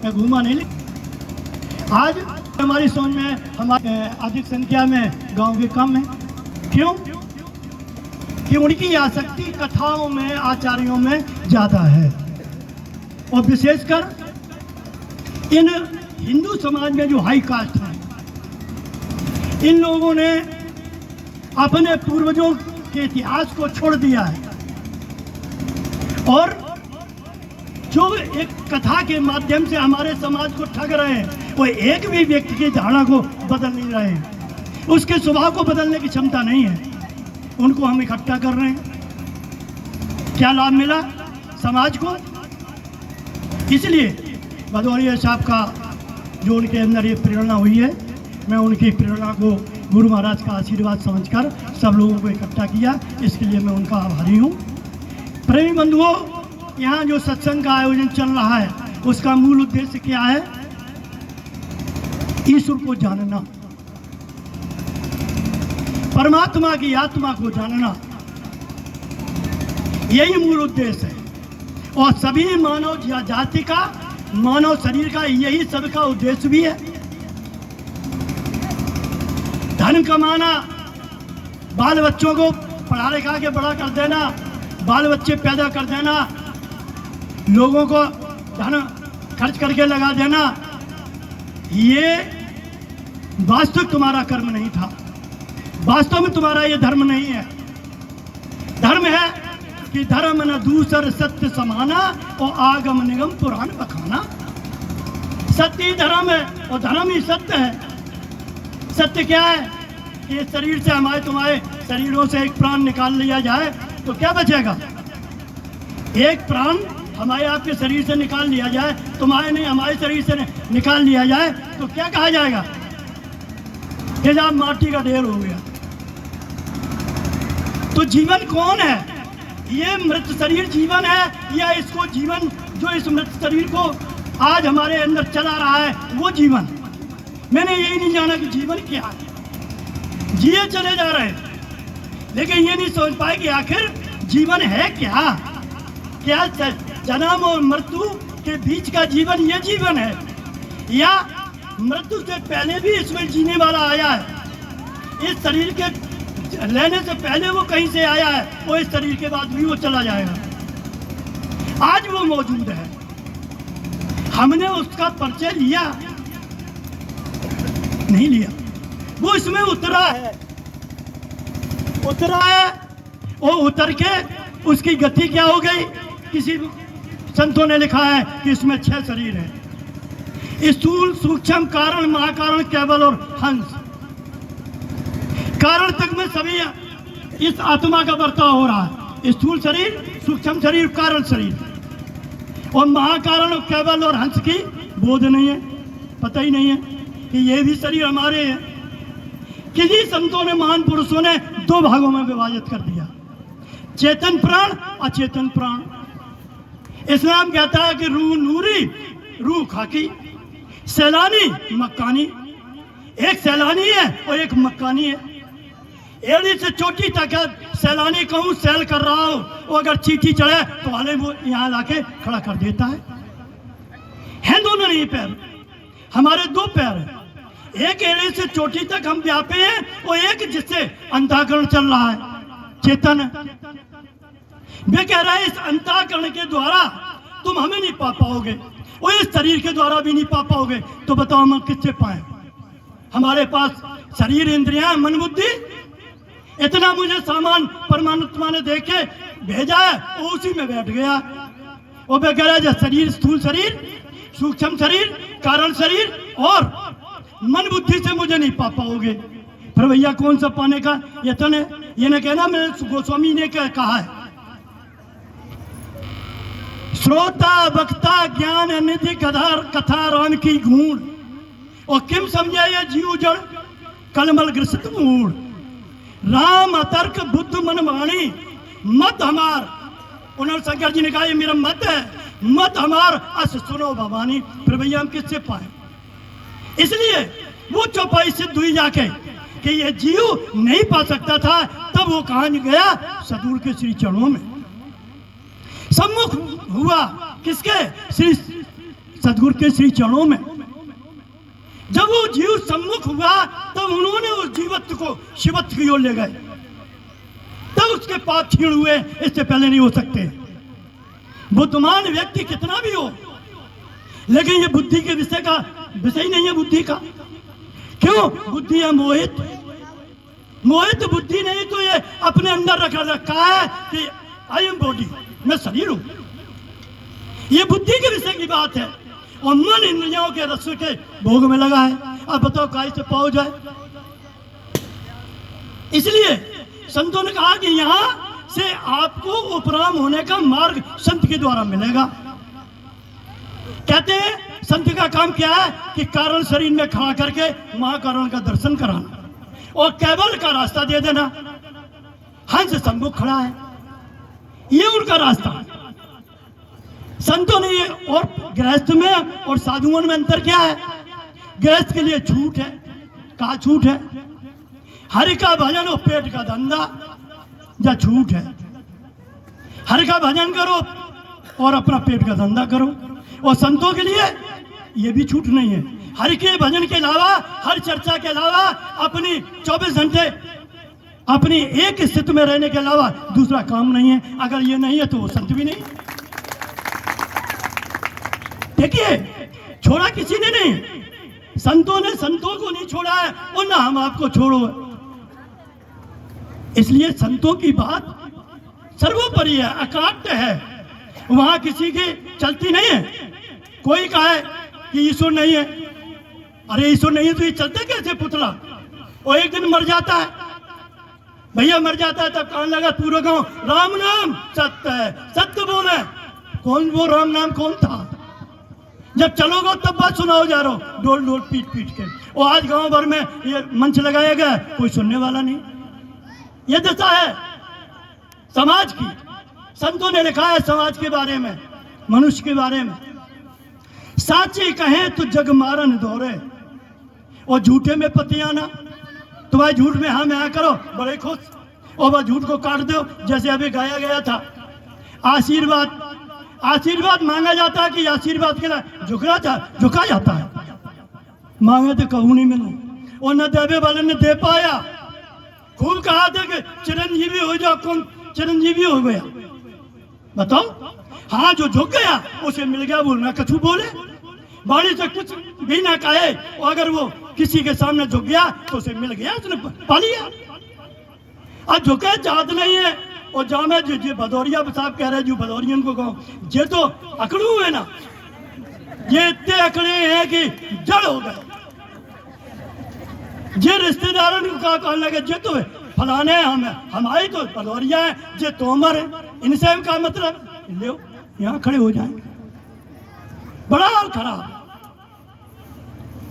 मैं घूमा नहीं। आज हमारी सोच में हमारे अधिक संख्या में गांव के कम है। क्यों? कि उनकी आसक्ति कथाओं में, आचार्यों में ज़्यादा है। और विशेषकर इन हिंदू समाज में जो हाई कास्ट है, इन लोगों ने अपने पूर्वजों के इतिहास को छोड़ दिया है और जो एक कथा के माध्यम से हमारे समाज को ठग रहे हैं, वो एक भी व्यक्ति की धारणा को बदल नहीं रहे हैं, उसके स्वभाव को बदलने की क्षमता नहीं है। उनको हम इकट्ठा कर रहे हैं। क्या लाभ मिला समाज को? इसलिए भदौरिया साहब का जो उनके अंदर ये प्रेरणा हुई है, मैं उनकी प्रेरणा को गुरु महाराज का आशीर्वाद समझकर सब लोगों को इकट्ठा किया। इसके लिए मैं उनका आभारी हूँ। प्रेमी बंधुओं, यहाँ जो सत्संग का आयोजन चल रहा है, उसका मूल उद्देश्य क्या है? ईश्वर को जानना, परमात्मा की आत्मा को जानना, यही मूल उद्देश्य है। और सभी मानव जाति का, मानव शरीर का यही सबका उद्देश्य भी है। धन कमाना, बाल बच्चों को पढ़ा लिखा के बड़ा कर देना, बाल बच्चे पैदा कर देना, लोगों को धन खर्च करके लगा देना, ये वास्तविक तुम्हारा कर्म नहीं था। वास्तव में तुम्हारा ये धर्म नहीं है। धर्म है कि धर्म न दूसर सत्य समाना और आगम निगम पुराण बखाना। सत्य ही धर्म है और धर्म ही सत्य है। सत्य क्या है? कि शरीर से हमारे तुम्हारे शरीरों से एक प्राण निकाल लिया जाए तो क्या बचेगा? एक प्राण हमारे आपके शरीर से निकाल लिया जाए, तुम्हारे नहीं हमारे शरीर से निकाल लिया जाए तो क्या कहा जाएगा? कि जब माटी का ढेर हो गया। तो जीवन कौन है? ये मृत शरीर जीवन है या इसको जीवन, जो इस मृत शरीर को आज हमारे अंदर चला रहा है, वो जीवन? मैंने यही नहीं जाना कि जीवन क्या है। जिए चले जा रहे हैं, लेकिन ये नहीं सोच पाए कि आखिर जीवन है क्या? क्या जन्म और मृत्यु के बीच का जीवन ये जीवन है, या मृत्यु से पहले भी इसमें जीने वाला आया है? इस शरीर के लेने से पहले वो कहीं से आया है, वो इस शरीर के बाद भी वो चला जाएगा। आज वो मौजूद है, हमने उसका परिचय लिया नहीं लिया, वो इसमें उतरा है और उतर के उसकी गति क्या हो गई? किसी संतों ने लिखा है कि इसमें 6 शरीर है। स्थूल, सूक्ष्म, कारण, महाकारण, केवल और हंस। कारण तक में सभी इस आत्मा का बर्ताव हो रहा है। स्थूल शरीर, सूक्ष्म शरीर, कारण शरीर। और महाकारण और केवल और हंस की बोध नहीं है, पता ही नहीं है कि ये भी शरीर हमारे हैं। किसी संतों ने, महान पुरुषों ने 2 भागों में विभाजित कर दिया, चेतन प्राण, अचेतन प्राण। इस्लाम कहता है कि रूह नूरी, रूह खाकी, सैलानी, मक्कानी। एक सैलानी है और एक मक्कानी है। एड़ी से चोटी तक है सैलानी, कहूँ सैल कर रहा हो, वो अगर चींटी चढ़े तो वाले वो यहाँ लाके खड़ा कर देता है दोनों नहीं पैर, हमारे 2 पैर हैं। एक एड़ी से चोटी तक हम व्यापे हैं और एक जिससे अंतःकरण चल रहा है, चेतन है। वे कह रहा है इस अंतःकरण के द्वारा तुम हमें नहीं पा पाओगे और इस शरीर के द्वारा भी नहीं पा पाओगे। तो बताओ हम किससे पाए? हमारे पास शरीर, इंद्रियां, मन, बुद्धि, इतना मुझे सामान परमात्मा ने दे के भेजा है और उसी में बैठ गया। वो कह रहा है शरीर, स्थूल शरीर, सूक्ष्म शरीर, कारण शरीर और मन बुद्धि से मुझे नहीं पा पाओगे। फिर भैया कौन सा पाने का यतन है? ये न कहना मैंने गोस्वामी ने कहा है, श्रोता वक्ता ज्ञान निधि कथा राम की गूढ़, और किम समझे ये जीव जड़ कलमल ग्रसित मूढ़। राम अतर्क बुद्ध मन वाणी मत हमार। उन्होंने शंकर जी ने कहा ये मेरा मत है, मत हमार अस सुनो भवानी। फिर भैया हम किससे पाए? इसलिए वो चौपाई सिद्ध हुई जाके कि ये जीव नहीं पा सकता था, तब वो कहाँ गया? सदगुरु के श्री चरणों में सम्मुख हुआ। किसके? श्री सदगुरु के श्री चरणों में। जब वो जीव सम्मुख हुआ तब उन्होंने उस जीवत्व को शिवत्व की ओर ले गए, तब उसके पाप छीण हुए, इससे पहले नहीं हो सकते। बुद्धिमान व्यक्ति कितना भी हो, लेकिन ये बुद्धि के विषय का विषय नहीं है बुद्धि का। क्यों? बुद्धि है मोहित, मोहित बुद्धि नहीं तो ये अपने अंदर रखा है कि आई एम बॉडी, मैं शरीर हूं। ये बुद्धि के विषय की बात है, और मन इंद्रियों के रस के भोग में लगा है। अब बताओ काय से पाओ जाए। इसलिए संतों ने कहा कि यहां से आपको उपराम होने का मार्ग संत के द्वारा मिलेगा। कहते हैं संत का काम क्या है कि कारण शरीर में खड़ा करके महाकारण का दर्शन कराना और केवल का रास्ता दे देना। हंस सम्मुख खड़ा है, ये उनका रास्ता है। संतों ने ये, और गृहस्थ में और साधुओं में अंतर क्या है? गृहस्थ के लिए छूट है। कहा छूट है? हरि का भजन और पेट का धंधा, या छूट है। हरि का भजन करो और अपना पेट का धंधा करो। और संतों के लिए ये भी छूट नहीं है। हरि के भजन के अलावा, हर चर्चा के अलावा, अपनी 24 घंटे अपनी एक स्थिति में रहने के अलावा दूसरा काम नहीं है। अगर ये नहीं है तो वो संत भी नहीं। देखिए, छोड़ा किसी ने नहीं, संतों ने संतों को नहीं छोड़ा है और ना हम आपको छोड़ो। इसलिए संतों की बात सर्वोपरि है, अकाट्य है, वहां किसी की चलती नहीं है। कोई कहे कि ईश्वर नहीं है, अरे ईश्वर नहीं है तो ये चलते कैसे पुतला? और एक दिन मर जाता है, भैया मर जाता है, तब कहने लगा पूरा गांव राम नाम सत्य है, सत्य बोले। कौन वो राम नाम कौन था? जब चलोगे तब बात सुनाओ जा रहा हो, डोल डोल पीट पीट के। और आज गांव भर में ये मंच लगाया गया, कोई सुनने वाला नहीं। ये दशा है समाज की। संतों ने लिखा है समाज के बारे में, मनुष्य के बारे में, साचे कहें तो जग मारन दौरे और झूठे में पतियाना। तुम्हारे झूठ में हाँ में हाँ करो, बड़े खुश, और वह झूठ को काट दो। जैसे अभी गाया गया था, आशीर्वाद आशीर्वाद मांगा जाता है कि आशीर्वाद के लिए झुका जाता है। मांगे तो कहूँ नहीं मिले, और न देवे वाले ने दे पाया। खूब कहा था कि चिरंजीवी हो जाओ, कौन चिरंजीवी हो गया बताओ? हाँ, जो झुक गया उसे मिल गया, बोलना कछु बोले, बाड़ी से कुछ भी ना कहे, और अगर वो किसी के सामने झुक गया तो उसे मिल गया, उसने पा लिया। अब झुके चाहत नहीं है। और जहाँ में जो भदौरिया साहब कह रहे हैं, जो भदौरियन को कहो, ये तो अकड़ू है ना, ये इतने अकड़े हैं कि जड़ हो गए। ये रिश्तेदारों को कहा कहने लगे, जे तो फलाने हमारी तो भदौरिया है, जे तोमर है, इनसे का मतलब लो यहाँ खड़े हो जाएंगे। बड़ा हाल खराब।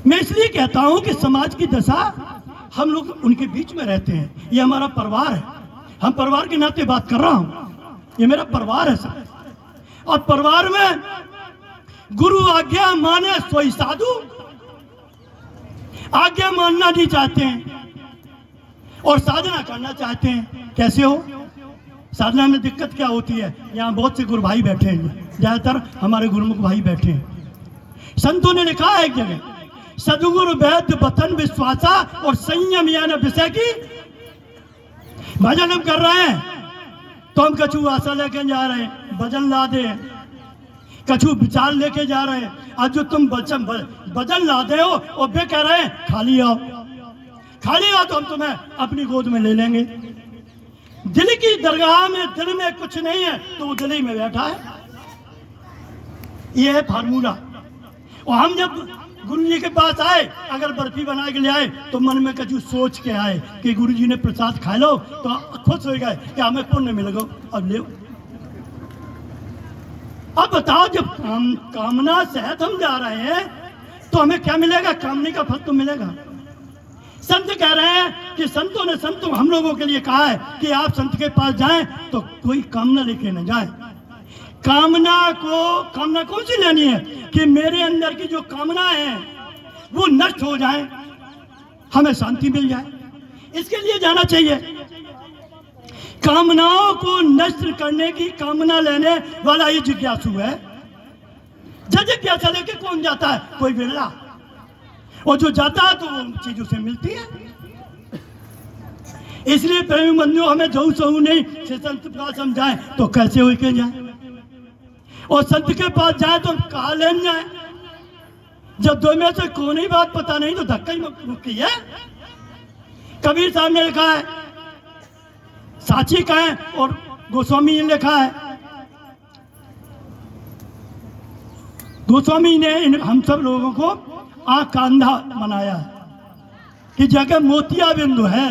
मैं इसलिए कहता हूं कि समाज की दशा, हम लोग उनके बीच में रहते हैं। ये हमारा परिवार है, हम परिवार के नाते बात कर रहा हूं, ये मेरा परिवार है सर। और परिवार में गुरु आज्ञा माने सोई साधु। आज्ञा मानना नहीं चाहते हैं और साधना करना चाहते हैं। कैसे हो? साधना में दिक्कत क्या होती है? यहाँ बहुत से गुरु भाई बैठे हैं, ज्यादातर हमारे गुरुमुख भाई बैठे हैं। संतों ने लिखा है एक जगह, सदगुरु वैद्य बतन विश्वासा और संयम यानी विषय की। भजन हम कर रहे हैं तो हम कछु आशा लेके जा रहे हैं, भजन ला दे, कछु विचार लेके जा रहे हैं। आज जो तुम भजन ला दे हो और वे कह रहे हैं खाली आओ, खाली आओ तो हम तुम्हें अपनी गोद में ले लेंगे। दिल की दरगाह में दिल में कुछ नहीं है तो वो दिल ही में बैठा है। ये है फार्मूला। और हम जब गुरु जी के पास आए, अगर बर्फी बना के ले आए तो मन में कछु सोच के आए कि गुरु जी ने प्रसाद खा लो तो खुश हो गए कि हमें पुण्य मिल गो, अब ले। अब बताओ, जब कामना सहित हम जा रहे हैं तो हमें क्या मिलेगा? कामने का फल तो मिलेगा। संत कह रहे हैं कि संतों हम लोगों के लिए कहा है कि आप संत के पास जाएं तो कोई कामना लेके न जाए। कामना कौन सी लेनी है? कि मेरे अंदर की जो कामना है वो नष्ट हो जाए, हमें शांति मिल जाए, इसके लिए जाना चाहिए। कामनाओं को नष्ट करने की कामना लेने वाला ये जिज्ञासु है। जिज्ञासा लेके कौन जाता है? कोई बिरला। और जो जाता है तो वो चीजों से मिलती है। इसलिए प्रेमी बंधुओं, हमें जो सहू नहीं से संत का समझाए तो कैसे हो के जाए, और संत के पास जाए तो कहा लेन जाए। जब दो में से कोई ही बात पता नहीं तो धक्का ही मुक्की है। कबीर साहब ने लिखा है, साची का है, और गोस्वामी ने लिखा है। गोस्वामी ने हम सब लोगों को आँख का अंधा बनाया है कि जगह मोतिया बिंदु है।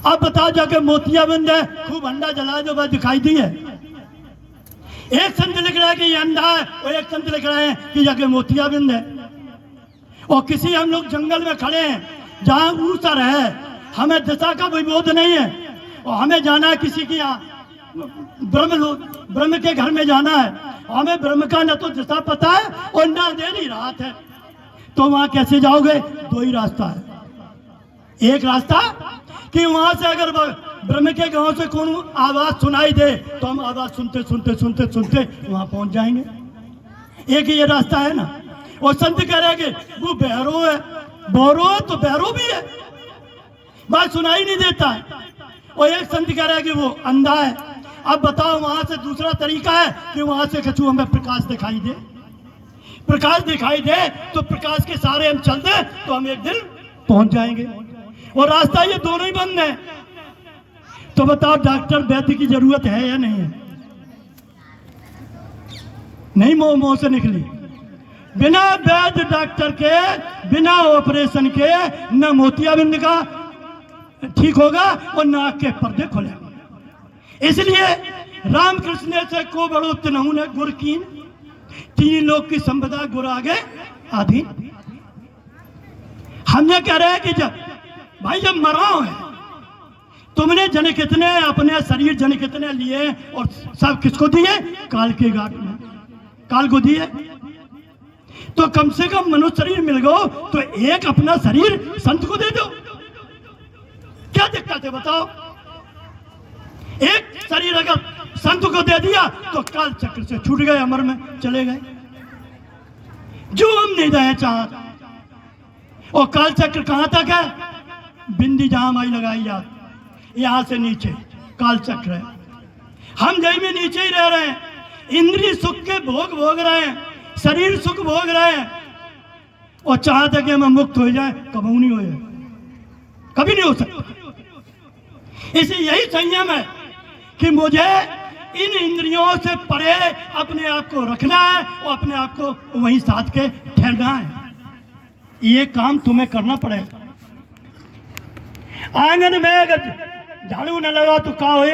अब बताओ, जगह मोतिया बिंदु है, खूब अंडा जला दो, बस दिखाई दी है। एक संत लिख रहा है कि ये अंधा है, और एक संत लिख रहे हैं कि जगह मोतिया बिंद है। और किसी हम लोग जंगल में खड़े हैं जहाँ ऊसर है, हमें दिशा का कोई बोध नहीं है, और हमें जाना है किसी की यहाँ ब्रह्म के घर में जाना है। हमें ब्रह्म का न तो दिशा पता है और न अंधेरी रात है, तो वहां कैसे जाओगे? दो ही रास्ता है। एक रास्ता कि वहां से अगर ब्रह्म के गांव से कौन आवाज सुनाई दे तो हम आवाज सुनते सुनते सुनते सुनते वहां पहुंच जाएंगे। एक ये रास्ता है ना। और संत कह रहे कि वो बहरो है, बहरो है तो बहरो भी है, बात सुनाई नहीं देता है। और एक संत कह रहा है कि वो अंधा है। अब बताओ, वहां से दूसरा तरीका है कि वहां से कछु हमें प्रकाश दिखाई दे। प्रकाश दिखाई दे तो प्रकाश के सारे हम चल दे तो हम एक दिन पहुंच जाएंगे। और रास्ता ये दोनों ही बंद है। तो बताओ, डॉक्टर वैद्य की जरूरत है या नहीं है? नहीं, मुंह से निकली। बिना वैद्य डॉक्टर के, बिना ऑपरेशन के न मोतियाबिंद का ठीक होगा और नाक के पर्दे खुलेंगे। इसलिए रामकृष्ण से को बड़ो तिनहु ने गुर कीन, तीन लोग की संपदा गुर आगे आधी। हमने कह रहे हैं कि जब मराओ है, तुमने जन कितने अपने शरीर जन कितने लिए और सब किसको दिए? काल के घाट में काल को दिए। तो कम से कम मनुष्य शरीर मिल गो तो एक अपना शरीर संत को दे दो। क्या दिक्कत है बताओ? एक शरीर अगर संत को दे दिया तो काल चक्र से छूट गए, अमर में चले गए। जो हम नहीं रहे चाह। और काल चक्र कहां तक है? बिंदी जहां माई लगाई जाती, यहां से नीचे काल चक्र है। हम जय में नीचे ही रह रहे हैं, इंद्रिय सुख के भोग रहे हैं, शरीर सुख भोग रहे हैं, और चाहते कि हम मुक्त हो जाए, कभी नहीं हो जाए, कभी नहीं हो सकता। इसलिए यही संयम है कि मुझे इन इंद्रियों से परे अपने आप को रखना है और अपने आप को वहीं साथ के ठहरना है। ये काम तुम्हें करना पड़ेगा। आंगन में अगर झाड़ू न लगा तो क्या हो?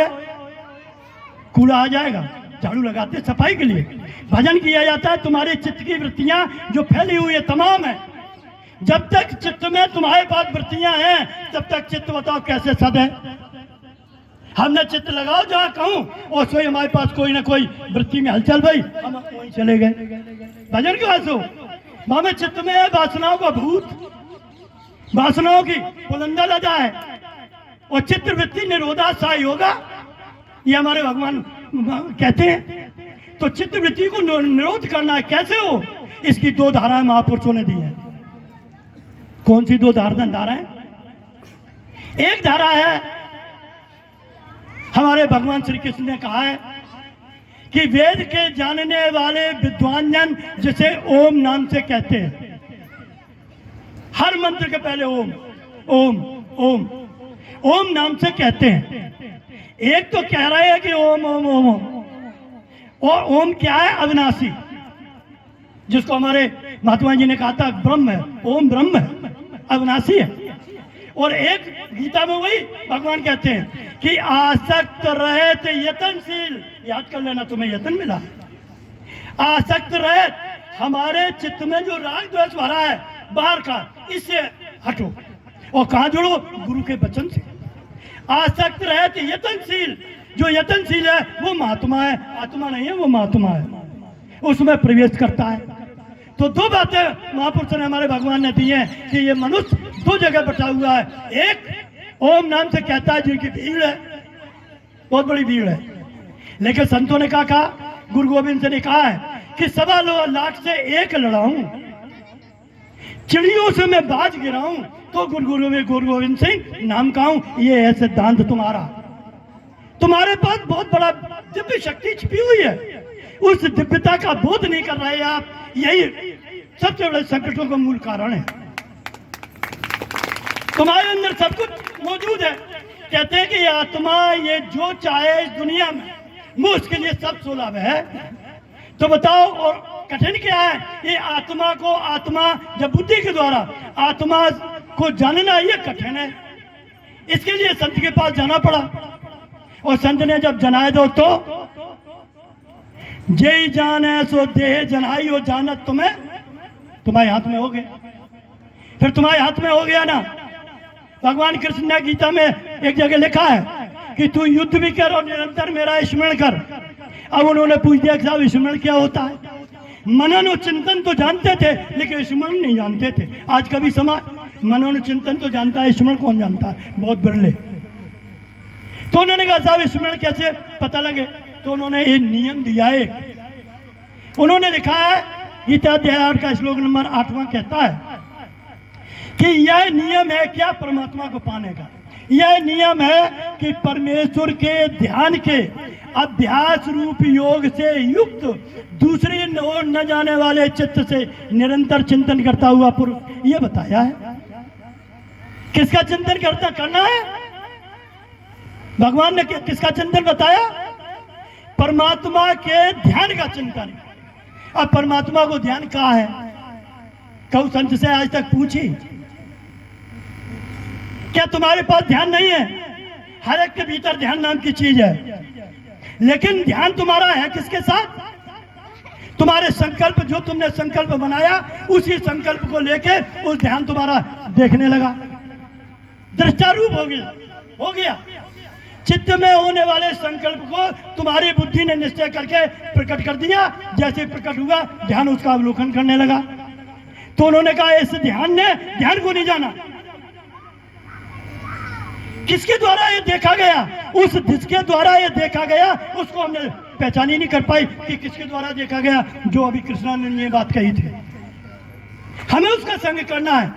कूड़ा आ जाएगा। झाड़ू लगाते सफाई के लिए, भजन किया जाता है। तुम्हारे चित्त की वृत्तियां जो फैली हुई है तमाम है। जब तक चित्त में तुम्हारे पास वृत्तियां हैं तब तक चित्त बताओ कैसे सद है। हमने चित्त लगाओ जहां कहूं, और सोई हमारे पास कोई ना कोई वृत्ति में हलचल भाई, हम वहीं चले गए। भजन क्यों हंसो? हमें चित्त में है वासनाओं का भूत, वासनाओं की बुलंदा लदा है, और चित्त वृत्ति निरोधा सा योगा, ये हमारे भगवान कहते हैं। तो चित्त वृत्ति को निरोध करना है। कैसे हो? इसकी दो धाराएं महापुरुषों ने दी है। कौन सी दो धाराएं? एक धारा है, हमारे भगवान श्री कृष्ण ने कहा है कि वेद के जानने वाले विद्वान जन जिसे ओम नाम से कहते हैं, हर मंत्र के पहले ओम ओम ओम ओम नाम से कहते हैं। एक तो कह रहे हैं कि ओम ओम ओम ओम, और ओम क्या है? अविनाशी, जिसको हमारे महात्मा जी ने कहा था ब्रह्म है, ओम ब्रह्म है, अविनाशी है। और एक गीता में वही भगवान कहते हैं कि आसक्त रहे थे यतनशील, याद कर लेना, तुम्हें यतन मिला। आसक्त रहे, हमारे चित्त में जो राग द्वेष भरा है बाहर का, इससे हटो और कहां जुड़ो? गुरु के वचन से। आसक्त रहे थे यतनशील, जो यतनशील है वो महात्मा है, आत्मा नहीं है, वो महात्मा है, उसमें प्रवेश करता है। तो दो बातें महापुरुषों ने, हमारे भगवान ने दी हैं कि ये मनुष्य दो जगह बैठा हुआ है। एक ओम नाम से कहता है जिनकी भीड़ है, बहुत बड़ी भीड़ है, लेकिन संतों ने कहा गुरु गोविंद से ने कहा है कि 1.25 से 1 लड़ाऊं, चिड़ियों से मैं बाज गिराऊं, तो गुरु गोविंद सिंह नाम का हूं। ये है सिद्धांत तुम्हारा। तुम्हारे पास बहुत बड़ा दिव्य शक्ति छिपी हुई है, उस दिव्यता का बोध नहीं कर रहे आप। यही सबसे बड़े संकटों का मूल कारण है। तुम्हारे अंदर सब कुछ मौजूद है। कहते हैं कि आत्मा ये जो चाहे इस दुनिया में वो उसके लिए सब सुलभ है। तो बताओ और कठिन क्या है? ये आत्मा को, आत्मा जब बुद्धि के द्वारा आत्मा को जानना ये कठिन है। इसके लिए संत के पास जाना पड़ा, और संत ने जब जनाए दो तो जय जाने सो देह जनाई हो जानत तुम्हें, तुम्हारे हाथ में हो गया। फिर तुम्हारे हाथ में हो गया ना। भगवान कृष्ण ने गीता में एक जगह लिखा है कि तू युद्ध भी कर और निरंतर मेरा स्मरण कर। अब उन्होंने पूछ दिया कि साहब स्मरण क्या होता है? मनन और चिंतन तो जानते थे लेकिन स्मरण नहीं जानते थे। आज का भी समाज मनन और चिंतन तो जानता है, स्मरण कौन जानता है? बहुत बिरले। तो उन्होंने कहा साहब स्मरण कैसे पता लगे? तो उन्होंने एक नियम दिया है। उन्होंने लिखा है, गीता अध्याय 8 का श्लोक नंबर 8वां कहता है कि यह नियम है क्या? परमात्मा को पाने का यह नियम है कि परमेश्वर के ध्यान के अभ्यास रूप योग से युक्त दूसरे ओर न जाने वाले चित्त से निरंतर चिंतन करता हुआ पुरुष। यह बताया है। किसका चिंतन करना है? भगवान ने किसका चिंतन बताया? परमात्मा के ध्यान का चिंतन। अब परमात्मा को ध्यान कहाँ है? कऊ संत से आज तक पूछी? क्या तुम्हारे पास ध्यान नहीं है? हर एक के भीतर ध्यान नाम की चीज है, लेकिन ध्यान तुम्हारा है किसके साथ? तुम्हारे संकल्प, जो तुमने संकल्प बनाया उसी संकल्प को लेके उस ध्यान तुम्हारा देखने लगा, दृष्टारूप हो गया। चित्त में होने वाले संकल्प को तुम्हारी बुद्धि ने निश्चय करके प्रकट कर दिया। जैसे प्रकट हुआ ध्यान उसका अवलोकन करने लगा। तो उन्होंने कहा इस ध्यान ने ध्यान को नहीं जाना। किसके द्वारा ये देखा गया? उस जिसके द्वारा ये देखा गया उसको हमने पहचान ही नहीं कर पाई कि किसके द्वारा देखा गया। जो अभी कृष्णानंद ने ये बात कही थी, हमें उसका संग करना है।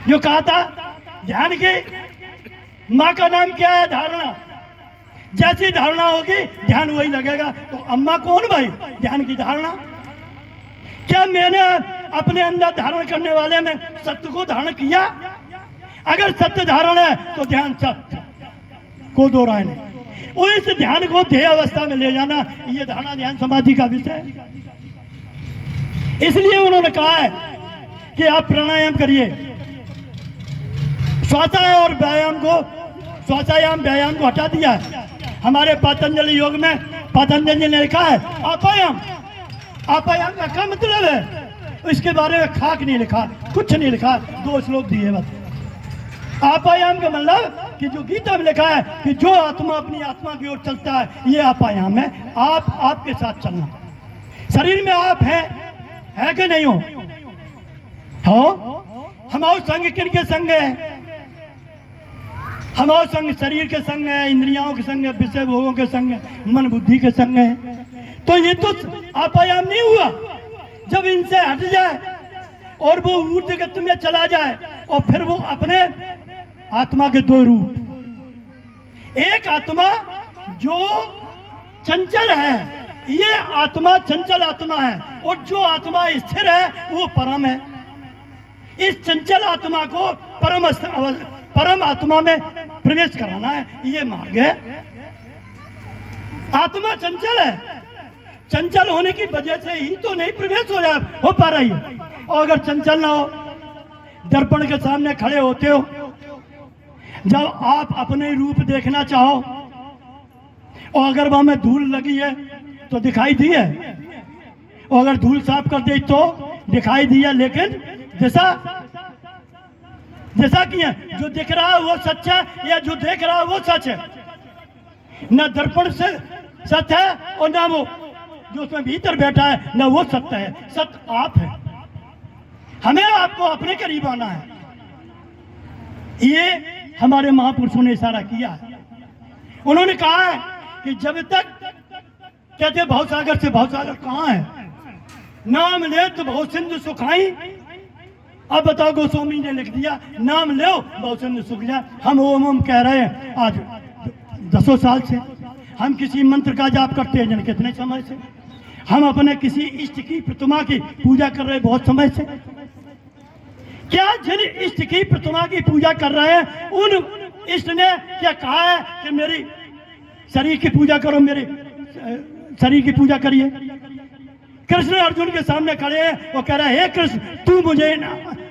जो कहा था ध्यान के माँ का नाम क्या है? धारणा। जैसी धारणा होगी ध्यान वही लगेगा। तो अम्मा कौन भाई? ध्यान की धारणा। क्या मैंने अपने अंदर धारण करने वाले में सत्य को धारण किया? अगर सत्य धारण है तो ध्यान सत्य को दो राय नहीं। और इस ध्यान को ध्येय अवस्था में ले जाना, ये धारणा ध्यान समाधि का विषय है। इसलिए उन्होंने कहा है कि आप प्राणायाम करिए। स्वाध्याय और व्यायाम को, स्वाध्यायाम व्यायाम को हटा दिया है। हमारे पतंजलि योग में पतंजलि ने लिखा है आपायाम। आपायाम का क्या मतलब है? इसके बारे में खाक नहीं लिखा, कुछ नहीं लिखा, 2 श्लोक दिए बस। आपायाम का मतलब कि जो गीता में लिखा है कि जो आत्मा अपनी आत्मा की ओर चलता है, ये आपायाम है। आप आपके साथ चलना। शरीर में आप है कि नहीं हो? हमारे संग किनके संग है? हमारे संग शरीर के संग है, इंद्रियों के संग है, विषय भोगों के संग है, मन बुद्धि के संग है। तो ये तो आपायाम नहीं हुआ। जब इनसे हट जाए और वो ऊर्ध्व गति में चला जाए और फिर वो अपने आत्मा के 2 रूप, एक आत्मा जो चंचल है, ये आत्मा चंचल आत्मा है, और जो आत्मा स्थिर है वो परम है। इस चंचल आत्मा को परम आत्मा में प्रवेश कराना है, ये मार्ग है। आत्मा चंचल है, चंचल होने की वजह से ही तो नहीं प्रवेश हो पा रही है। और अगर चंचल ना हो, दर्पण के सामने खड़े होते हो, जब आप अपने रूप देखना चाहो और अगर वहां में धूल लगी है तो दिखाई दी है, और अगर धूल साफ कर दे तो दिखाई दी है। लेकिन जैसा कि है, जो दिख रहा है वो सच है या जो देख रहा है वो सच है? न दर्पण से सच है और ना वो जो उसमें भीतर बैठा है, न वो सत्य है। सत्य आप है। हमें आपको अपने करीब आना है। ये हमारे महापुरुषों ने इशारा किया है। उन्होंने कहा है कि जब तक कहते भवसागर से भवसागर कहाँ है, नाम ले तो भव सिंधु सुखाई। अब बताओ गोस्वामी ने लिख दिया नाम लो भव सिंधु सुख जाए। हम ओम कह रहे हैं आज 10 साल से, हम किसी मंत्र का जाप करते हैं जन कितने समय से, हम अपने किसी इष्ट की प्रतिमा की पूजा कर रहे हैं बहुत समय से। क्या जिन इष्ट की प्रतिमा की पूजा कर रहे हैं उन इष्ट ने क्या कहा है कि मेरी शरीर की पूजा करो, मेरे शरीर की पूजा करिए? कृष्ण अर्जुन के सामने खड़े हैं, वो कह रहा है हे कृष्ण तू मुझे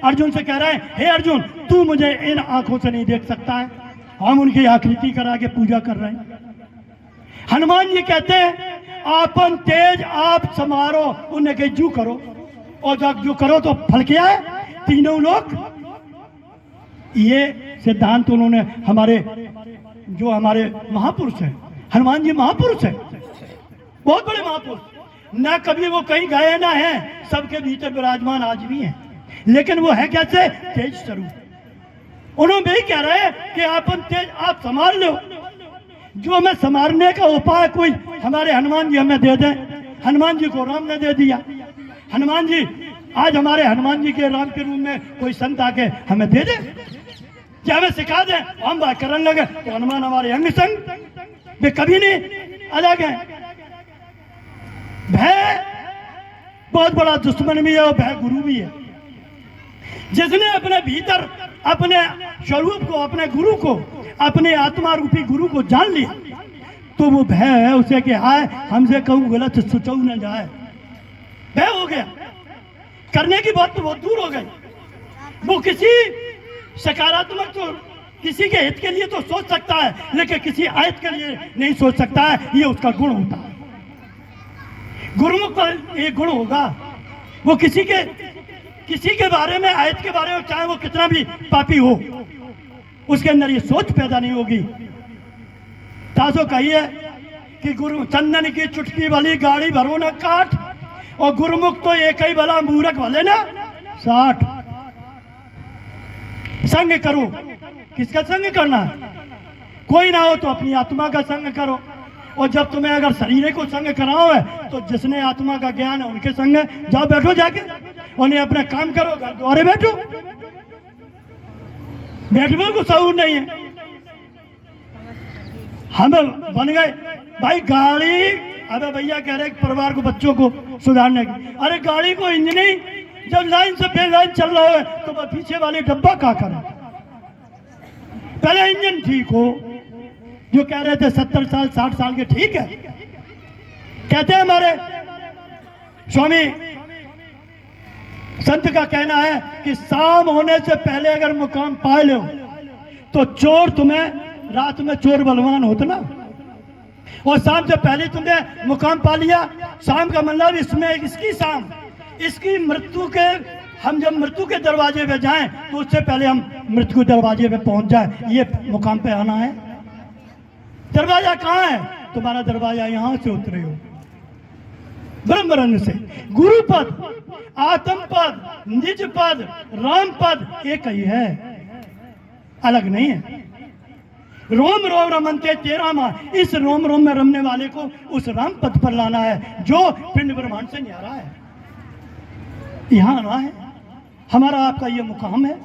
अर्जुन से कह रहा है हे अर्जुन तू मुझे इन आंखों से नहीं देख सकता है, हम उनकी आकृति करा के पूजा कर रहे हैं। हनुमान जी कहते हैं आपन तेज आप समारो, उन्हें कहे जू करो, और जब जू करो तो फल क्या है, तीनों लोग। ये सिद्धांत उन्होंने हमारे जो हमारे महापुरुष हैं, हनुमान जी महापुरुष हैं, बहुत बड़े महापुरुष, ना कभी वो कहीं गए ना है, सबके भीतर विराजमान आज भी हैं, लेकिन वो है कैसे, तेज स्वरूप। उन्होंने भी कह रहे हैं कि आपन तेज आप संभाल लो, जो हमें संभालने का उपाय कोई हमारे हनुमान जी हमें दे दें। हनुमान जी को राम ने दे दिया, हनुमान जी आज हमारे हनुमान जी के राम के रूप में कोई संत आके हमें दे दे, क्या हमें सिखा दें, हम बात करने लगे तो हनुमान हमारे अंग संग वे कभी नहीं अलग है। भय बहुत बड़ा दुश्मन भी है और भय गुरु भी है। जिसने अपने भीतर अपने स्वरूप को, अपने गुरु को, अपने आत्मा रूपी गुरु को जान लिया तो वो भय है उसे कि हाय हमसे कहूँ गलत सोचो न जाए, भय हो गया। करने की बात तो बहुत दूर हो गई, वो किसी सकारात्मक तो किसी के हित के लिए तो सोच सकता है, लेकिन किसी आयत के लिए नहीं सोच सकता है, ये उसका गुण होता है। गुरुमुख का एक गुण होगा, वो किसी के बारे में, आयत के बारे में, चाहे वो कितना भी पापी हो, उसके अंदर ये सोच पैदा नहीं होगी। ताजो कहिए कि गुरु चंदन की चुटकी वाली गाड़ी भरो ना काट, और गुरुमुख तो एक ही भला मूर्ख भले ना 60। संग करो, किसका संग करना है, कोई ना हो तो अपनी आत्मा का संग करो, और जब तुम्हें अगर शरीर को संग कराओ है तो जिसने आत्मा का ज्ञान है उनके संग जाओ, बैठो जाके, उन्हें अपना काम करो, घर द्वारे बैठो, बैठने को सहूर नहीं है। हम बन गए भाई गाड़ी, अबे भैया कह रहे परिवार को, बच्चों को सुधारने की, अरे गाड़ी को इंजन ही जब लाइन से बेलाइन चल रहा है तो पीछे वाले डब्बा क्या करे, पहले इंजन ठीक हो। जो कह रहे थे 70 साल 60 साल के, ठीक है, कहते हैं हमारे स्वामी संत का कहना है कि शाम होने से पहले अगर मुकाम पा लो तो चोर तुम्हें रात में चोर बलवान होता ना, और शाम से पहले तुमने मुकाम पा लिया। शाम का मतलब इसमें इसकी शाम, इसकी मृत्यु के, हम जब मृत्यु के दरवाजे पे जाएं तो उससे पहले हम मृत्यु के दरवाजे पे पहुंच जाए, ये मुकाम पे आना है। दरवाजा कहाँ है, तुम्हारा दरवाजा यहां से उतरे हो, ब्रह्मरंग से। गुरु पद, आत्म पद, निज पद, राम पद एक ही है, अलग नहीं है। रोम रोम रमनते तेरा माँ, इस रोम रोम में रमने वाले को उस राम पद पर लाना है जो पिंड ब्रह्मांड से न्यारा है, यहाँ आना है। हमारा आपका ये मुकाम है,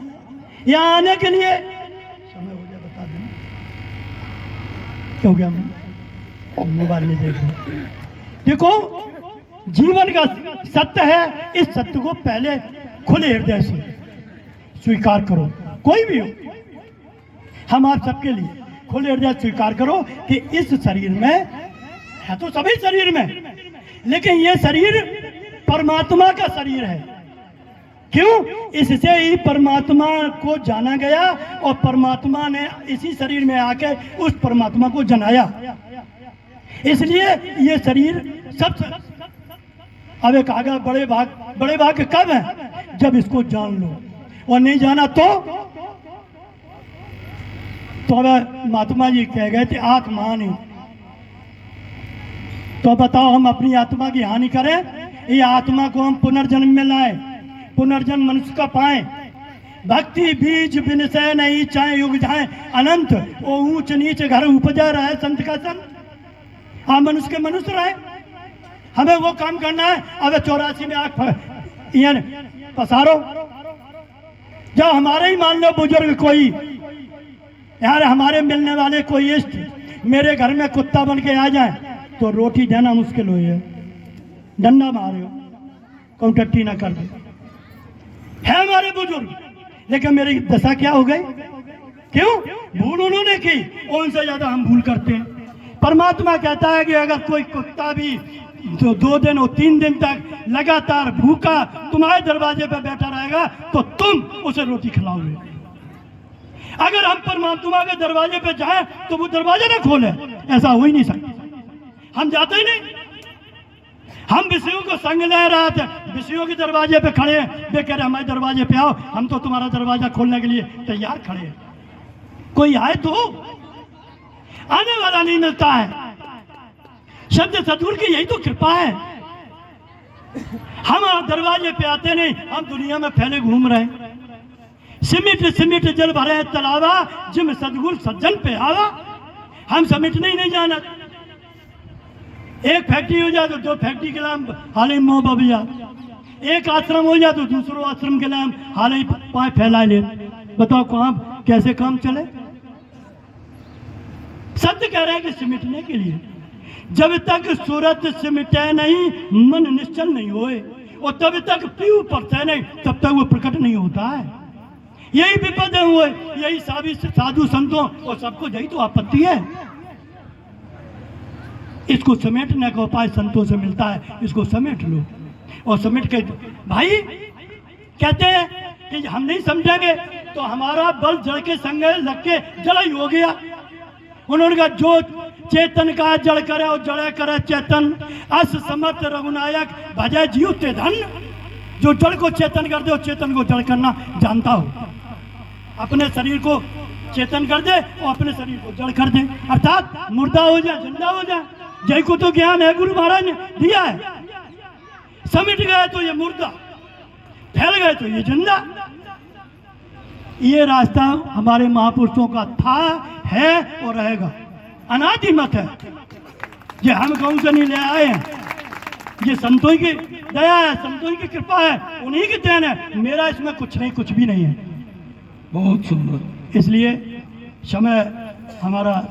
यहाँ आने के लिए समय हो गया, बता देना क्या हो गया, मोबाइल में देख रहे। देखो जीवन का सत्य है, इस सत्य को पहले खुले हृदय से स्वीकार करो, कोई भी हो, हम आप सबके लिए खुले हृदय स्वीकार करो कि इस शरीर में है, तो सभी शरीर में, लेकिन ये शरीर परमात्मा का शरीर है। क्यों? इससे ही परमात्मा को जाना गया और परमात्मा ने इसी शरीर में आके उस परमात्मा को जनाया, इसलिए ये शरीर सब। अब एक आगे बड़े भाग कब है, जब इसको जान लो, और नहीं जाना तो अब महात्मा जी कह गए थे आत्मा हानि, तो बताओ हम अपनी आत्मा की हानि करें, ये आत्मा को हम पुनर्जन्म में लाए, पुनर्जन्म मनुष्य का पाए। भक्ति बीज बिनसे नहीं चाहे युग जाए अनंत, वो ऊंच नीच घर उपजा रहे संत का संत, आप मनुष्य के मनुष्य रहे, हमें वो काम करना है। अब 84 में आग पसारो। जब हमारे ही मान लो बुजुर्ग कोई यार हमारे मिलने वाले कोई इष्ट मेरे घर में कुत्ता बन के आ जाए तो रोटी देना मुश्किल हुई है, डंडा मारे हो कौन टट्टी ना कर दे। है हमारे बुजुर्ग, लेकिन मेरी दशा क्या हो गई? क्यों? भूल उन्होंने की, उनसे ज्यादा हम भूल करते हैं। परमात्मा कहता है कि अगर कोई कुत्ता भी जो 2 दिन और 3 दिन तक लगातार भूखा तुम्हारे दरवाजे पे बैठा रहेगा तो तुम उसे रोटी खिलाओगे। अगर हम परमात्मा के दरवाजे पे जाएं तो वो दरवाजा ना खोले, ऐसा हो ही नहीं सकता। हम जाते ही नहीं। हम विषयों को संग ले रहे थे, विषयों के दरवाजे पे खड़े हैं, वे कह रहे हमारे दरवाजे पे आओ, हम तो तुम्हारा दरवाजा खोलने के लिए तैयार खड़े हैं। कोई आए तो आने वाला नहीं मिलता है। शब्द सतगुरु की यही तो कृपा है। हम दरवाजे पे आते नहीं, हम दुनिया में फैले घूम रहे। सिमिट सिमिट जल भरे तलावा, जिम सतगुरु सज्जन पे आवा। हम समिटने ही नहीं जाना। एक फैक्ट्री हो जाए तो 2 फैक्ट्री के नाम हाल ही मोह बबिया, एक आश्रम हो जाए तो दूसरों आश्रम के नाम हाल ही पाए फैला ले। बताओ कहाँ कैसे काम चले? सत्य कह रहे हैं कि सिमटने के लिए जब तक सूरत सिमटे नहीं, मन निश्चल नहीं होए, और तब तक पीऊ पड़ते नहीं, तब तक वो प्रकट नहीं होता है। यही विपद हुए, यही साधु संतों और सबको यही तो आपत्ति है। इसको समेटने का उपाय संतों से मिलता है। इसको समेट लो और समेट के भाई कहते हैं कि हम नहीं समझेंगे तो हमारा बल जड़ के संग लग के जड़ ही हो गया। उन्होंने कहा जो चेतन का जड़ करे और जड़े करे चेतन, अस समर्थ रघुनायक भजय जीव ते धन। जो जड़ को चेतन कर दे और चेतन को जड़ करना जानता हो, अपने शरीर को चेतन कर दे और अपने शरीर को जड़ कर दे, अर्थात मुर्दा हो जाए जिंदा हो जाए। जय को तो ज्ञान है, गुरु महाराज ने दिया है। समिट गए तो ये मुर्दा, फैल गए तो ये जिंदा। ये रास्ता हमारे महापुरुषों का था, है और रहेगा। अनादि मत है, ये हम कहूं से नहीं ले आए हैं। ये संतों की दया है, संतों की कृपा है, उन्हीं की देन है। मेरा इसमें कुछ नहीं, कुछ भी नहीं है। बहुत सुंदर। इसलिए समय हमारा